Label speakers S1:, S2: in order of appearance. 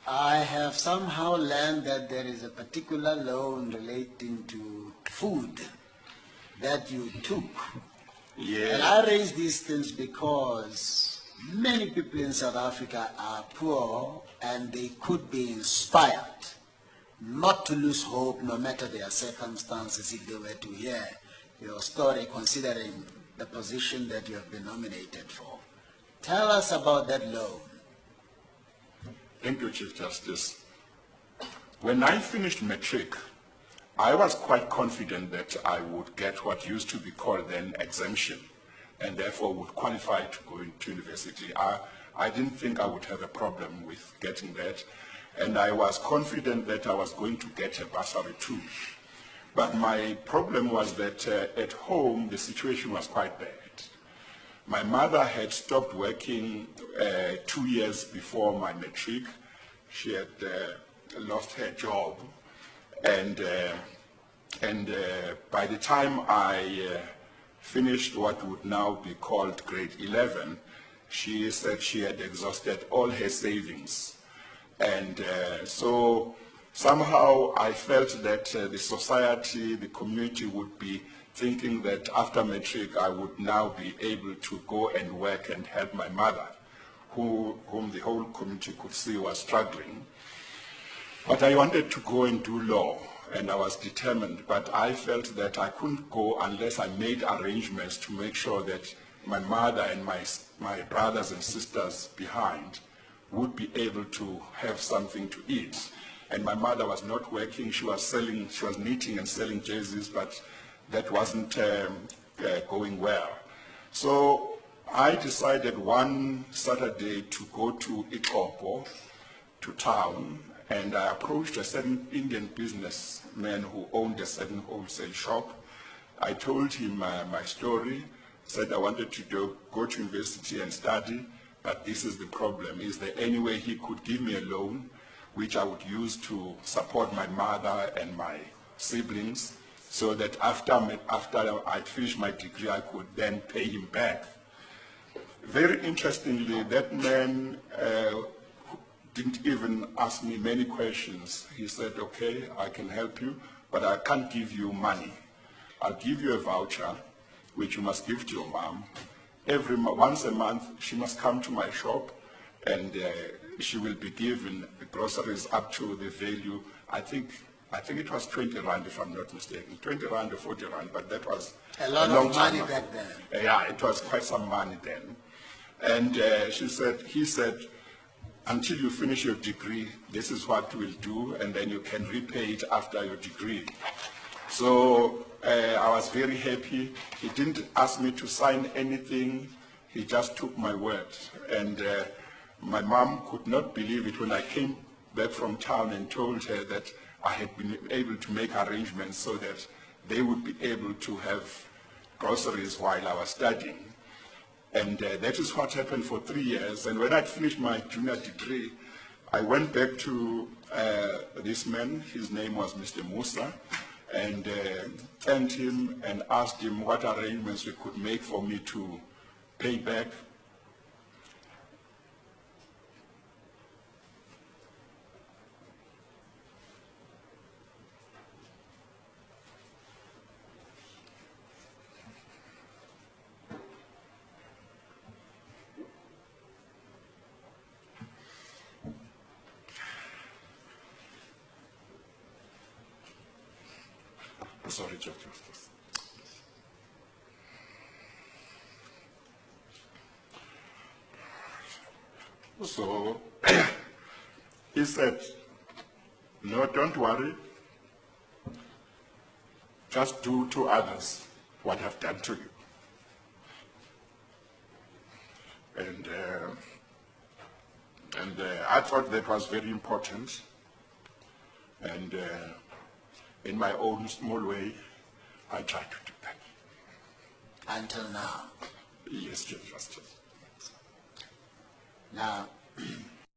S1: I have somehow learned that there is a particular loan relating to food that you took.
S2: Yeah.
S1: And I raise these things because many people in South Africa are poor and they could be inspired not to lose hope no matter their circumstances if they were to hear your story considering the position that you have been nominated for. Tell us about that loan.
S2: Thank you, Chief Justice. When I finished matric, I was quite confident that I would get what used to be called then exemption, and therefore would qualify to go into university. I didn't think I would have a problem with getting that, and I was confident that I was going to get a bursary too. But my problem was that at home, the situation was quite bad. My mother had stopped working 2 years before my matric. She had lost her job, and by the time I finished what would now be called grade 11, she said she had exhausted all her savings. And so somehow I felt that the society, the community would be thinking that after matric I would now be able to go and work and help my mother, whom the whole community could see was struggling. But I wanted to go and do law, and I was determined, but I felt that I couldn't go unless I made arrangements to make sure that my mother and my brothers and sisters behind would be able to have something to eat. And my mother was not working, she was knitting and selling jerseys, but that wasn't going well. So I decided one Saturday to go to Ikopo, to town, and I approached a certain Indian businessman who owned a certain wholesale shop. I told him my story, said I wanted to go to university and study, but this is the problem. Is there any way he could give me a loan which I would use to support my mother and my siblings, so that after I'd finished my degree, I could then pay him back. Very interestingly, that man didn't even ask me many questions. He said, okay, I can help you, but I can't give you money. I'll give you a voucher, which you must give to your mom. Once a month, she must come to my shop, and she will be given groceries up to the value, I think it was 20 rand, if I'm not mistaken, 20 rand or 40 rand, but that was
S1: a lot of money back then.
S2: Yeah, it was quite some money then. And he said, until you finish your degree, this is what we'll do, and then you can repay it after your degree. So I was very happy. He didn't ask me to sign anything. He just took my word. And my mom could not believe it when I came back from town and told her that I had been able to make arrangements so that they would be able to have groceries while I was studying. And that is what happened for 3 years. And when I finished my junior degree, I went back to this man. His name was Mr. Mussa, and thanked him and asked him what arrangements we could make for me to pay back. Sorry, Chief Justice. So he said, no, don't worry. Just do to others what I've done to you. And I thought that was very important. And in my own small way, I tried to do that.
S1: Until now?
S2: Yes, Chief Justice.
S1: Now,